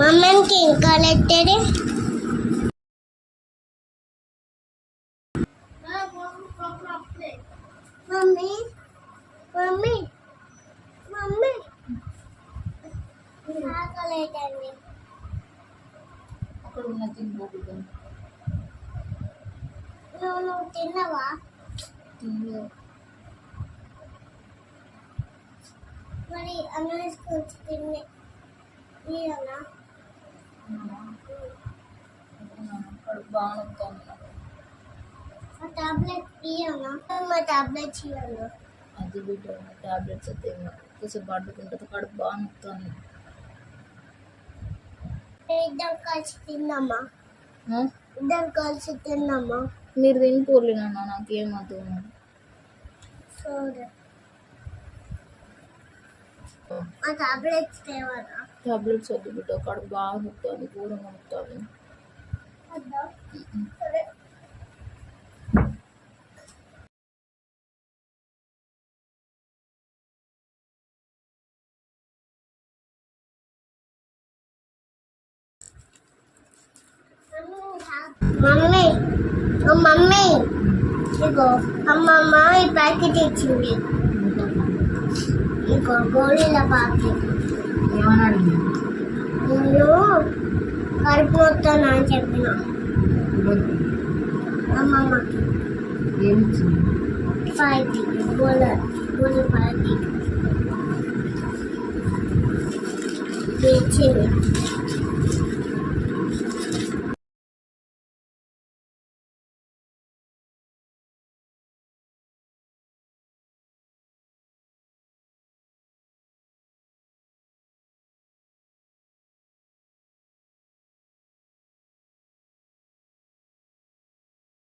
మమ్మీకి ఇంకా లెట్టేది mummy mummy mummy ఆకలేదండి. అక్కడ ఉన్న తినబోతుంది. నువ్వు తిన్నావా? తినలేదు. మరి అన్నం వేసుకొచ్చి తిన్నే ఇయ్యాలా? కడుపు బాగా నొప్పుతుంది. ఆ టాబ్లెట్ ఇయ్యాలా? మా టాబ్లెట్స్ ఇయ్యాలా? అది బిడ్డ టాబ్లెట్స్ అయితే కొంచెం పడుకుంటుంది. కడుపు బాగా నొప్పుతుంది. ఇద్దరు కలిసి తిన్నామా? ఇద్దరు కలిసి తిన్నామా? మీరు తినిపోలేనన్నా నాకేమద్దు. సరే ఆ టాబ్లెట్స్ తేవాలా? టాబ్లెట్స్ వద్దు బిడ్డ, కడుపు బాగా నొప్పుతుంది, ఘోరంగా నొప్పుతుంది. సరే మమ్మీ మమ్మీ ఇగో అమ్మమ్మ ఈ ప్యాకెట్ ఇచ్చింది. ఇగో గోళీల ప్యాకెట్. ఏమన్నా అడిగింది? నేను కడుపు నొస్తాను అని చెప్పిన అమ్మమ్మకి. ఏమిచ్చింది? ప్యాకెట్ గోళీ ప్యాకెట్ ఇచ్చింది.